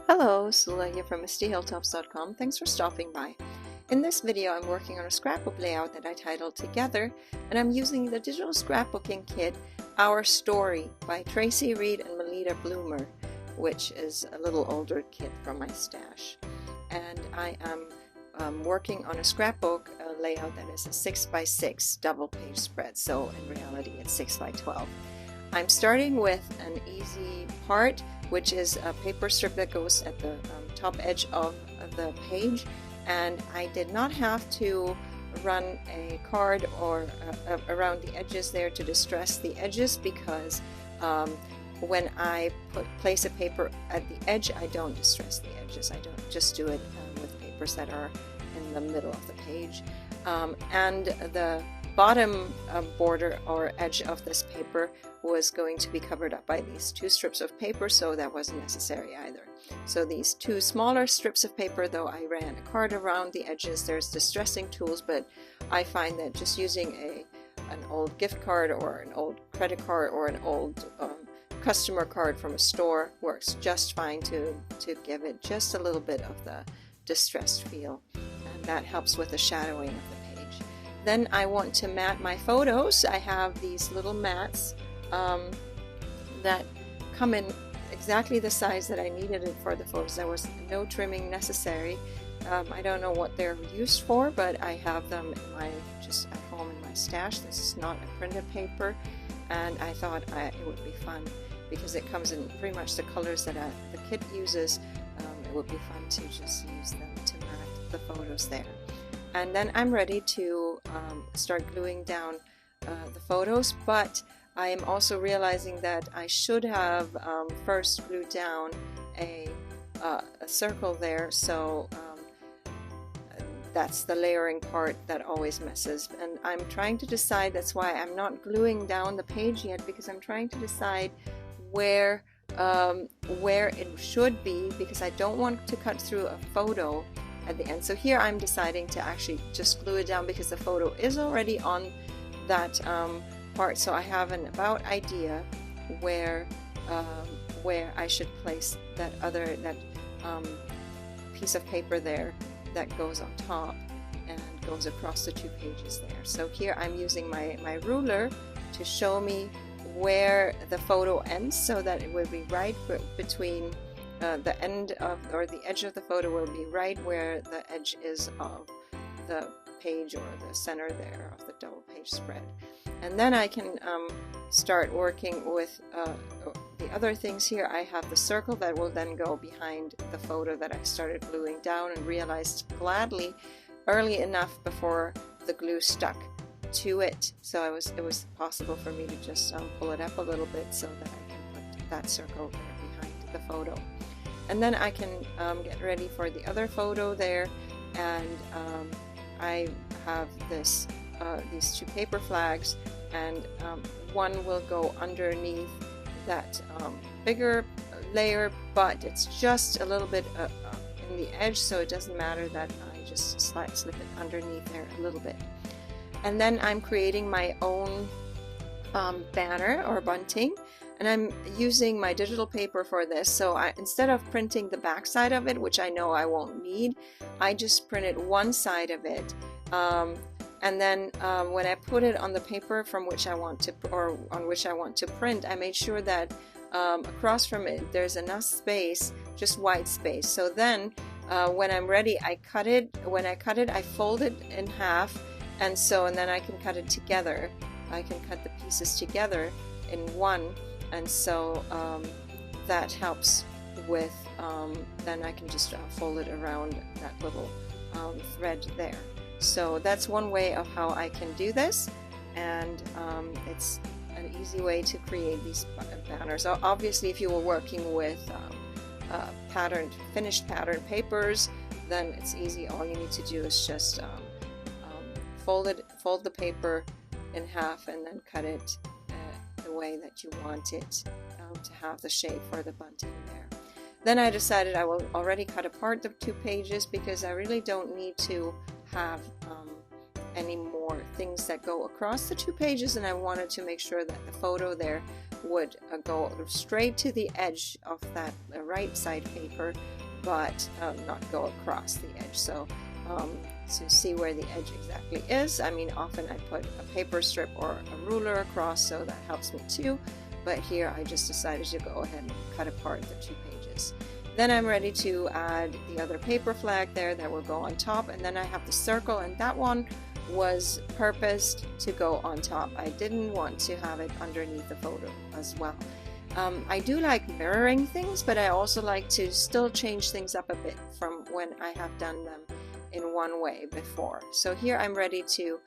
Hello, Sula here from MistyHilltops.com. Thanks for stopping by. In this video, I'm working on a scrapbook layout that I titled Together, and I'm using the digital scrapbooking kit, Our Story by Traci Reed and Melita Bloomer, which is a little older kit from my stash. And I am working on a scrapbook layout that is a 6x6 double page spread, so in reality it's 6x12. I'm starting with an easy part, which is a paper strip that goes at the top edge of the page, and I did not have to run a card or around the edges there to distress the edges, because when I place a paper at the edge, I don't distress the edges. I don't just do it with papers that are in the middle of the page. And the bottom border or edge of this paper was going to be covered up by these two strips of paper, so that wasn't necessary either. So these two smaller strips of paper, though I ran a card around the edges, there's distressing tools, but I find that just using an old gift card or an old credit card or an old customer card from a store works just fine to give it just a little bit of the distressed feel, and that helps with the shadowing of the page. Then I want to mat my photos. I have these little mats that come in exactly the size that I needed it for the photos. There was no trimming necessary. I don't know what they're used for, but I have them just at home in my stash. This is not a printed paper, and I thought it would be fun because it comes in pretty much the colors that the kit uses. It would be fun to just use them to mat the photos there. And then I'm ready to start gluing down the photos, but I am also realizing that I should have first glued down a circle there, so that's the layering part that always messes. And I'm trying to decide, that's why I'm not gluing down the page yet, because I'm trying to decide where it should be, because I don't want to cut through a photo at the end. So here I'm deciding to actually just glue it down because the photo is already on that part, so I have an about idea where I should place that piece of paper there that goes on top and goes across the two pages there. So here I'm using my ruler to show me where the photo ends, so that it will be right between the end of, or the edge of the photo will be right where the edge is of the page, or the center there of the double page spread. And then I can start working with the other things here. I have the circle that will then go behind the photo that I started gluing down, and realized gladly early enough before the glue stuck to it, so it was possible for me to just pull it up a little bit so that I can put that circle there behind the photo. And then I can get ready for the other photo there, and I have these two paper flags, and one will go underneath that bigger layer, but it's just a little bit in the edge, so it doesn't matter that I just slip it underneath there a little bit. And then I'm creating my own banner or bunting, and I'm using my digital paper for this. So instead of printing the back side of it, which I know I won't need, I just printed one side of it, and then when I put it on the paper from which I want to, or on which I want to print, I made sure that across from it there's enough space, just white space. So then when I'm ready, I cut it. When I cut it, I fold it in half, and then I can cut it together. I can cut the pieces together in one, and so that helps with, then I can just fold it around that little thread there. So that's one way of how I can do this, and it's an easy way to create these banners. Obviously, if you were working with finished pattern papers, then it's easy. All you need to do is just fold the paper in half, and then cut it the way that you want it to have the shape for the bunting there. Then I decided I will already cut apart the two pages, because I really don't need to have any more things that go across the two pages, and I wanted to make sure that the photo there would go straight to the edge of that right side paper, but not go across the edge. So to see where the edge exactly is, I mean, often I put a paper strip or a ruler across, so that helps me too. But here I just decided to go ahead and cut apart the 2 pages. Then I'm ready to add the other paper flag there that will go on top, and then I have the circle, and that one was purposed to go on top. I didn't want to have it underneath the photo as well. I do like mirroring things, but I also like to still change things up a bit from when I have done them in one way before. So here I'm ready to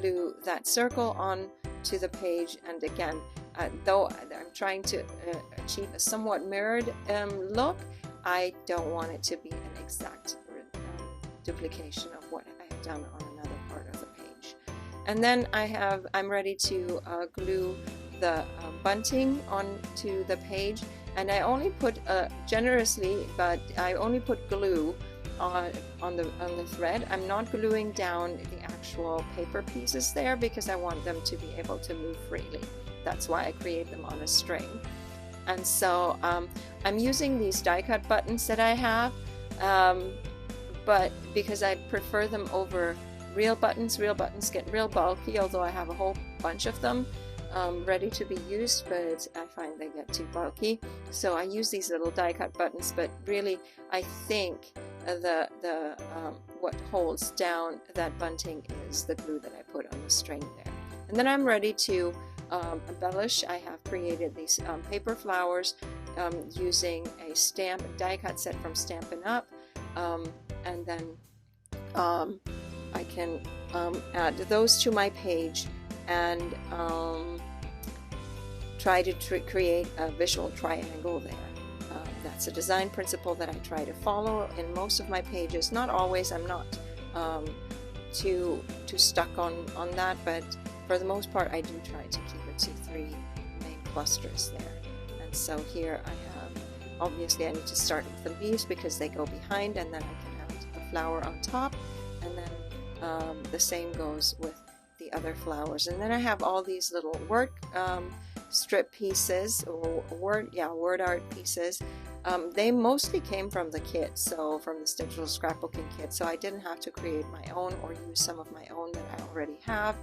glue that circle on to the page, and again, though I'm trying to achieve a somewhat mirrored look, I don't want it to be an exact duplication of what I have done on another part of the page. And then I'm ready to glue the bunting onto the page, and I only put generously, but I only put glue on the thread. I'm not gluing down the actual paper pieces there because I want them to be able to move freely. That's why I create them on a string. And so I'm using these die cut buttons that I have, but because I prefer them over real buttons. Real buttons get real bulky, although I have a whole bunch of them ready to be used, but I find they get too bulky. So I use these little die cut buttons, but really I think what holds down that bunting is the glue that I put on the string there. And then I'm ready to embellish. I have created these paper flowers using a die cut set from Stampin' Up, and then I can add those to my page and try to create a visual triangle there. That's a design principle that I try to follow in most of my pages. Not always. I'm not too stuck on that, but for the most part I do try to keep it to 3 main clusters there. And so here I have, obviously I need to start with the leaves because they go behind, and then I can add the flower on top, and then the same goes with the other flowers. And then I have all these little word strip pieces, or word art pieces. They mostly came from the kit, so from this digital scrapbooking kit, so I didn't have to create my own or use some of my own that I already have.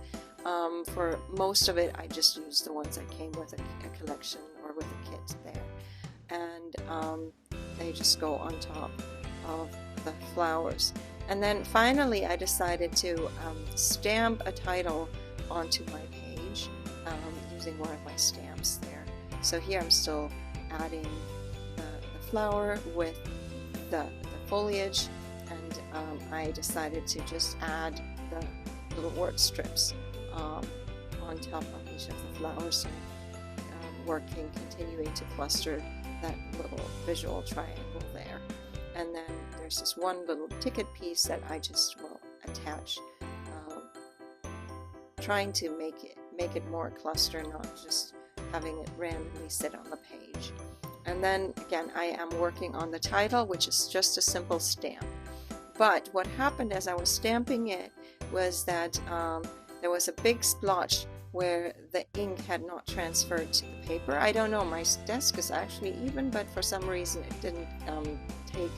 For most of it I just used the ones that came with a collection or with a kit there, and they just go on top of the flowers. And then finally I decided to stamp a title onto my page using one of my stamps there. So here I'm still adding the flower with the foliage, and I decided to just add the little word strips on top of each of the flowers, and continuing to cluster that little visual triangle there. And then there's this one little ticket piece that I just will attach, trying to make it more cluster, not just having it randomly sit on the page. And then again I am working on the title, which is just a simple stamp. But what happened as I was stamping it was that there was a big splotch where the ink had not transferred to the paper. I don't know, my desk is actually even, but for some reason it didn't take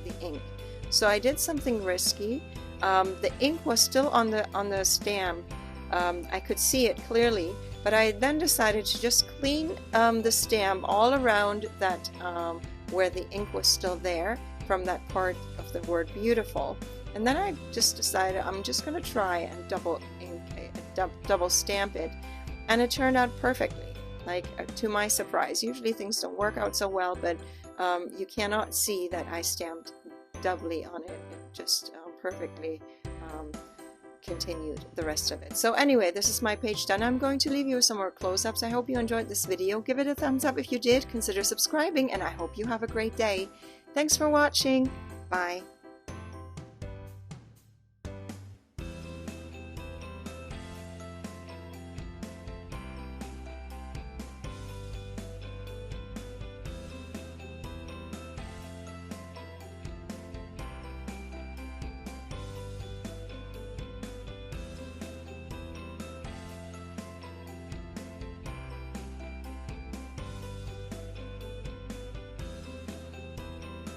the ink. So I did something risky. The ink was still on the stamp. I could see it clearly, but I then decided to just clean the stamp all around that where the ink was still there from that part of the word beautiful. And then I just decided I'm just going to try and double stamp it, and it turned out perfectly, like to my surprise. Usually things don't work out so well, but you cannot see that I stamped doubly on it. It just perfectly continued the rest of it. So anyway, this is my page done. I'm going to leave you with some more close-ups. I hope you enjoyed this video. Give it a thumbs up if you did. Consider subscribing, and I hope you have a great day. Thanks for watching. Bye.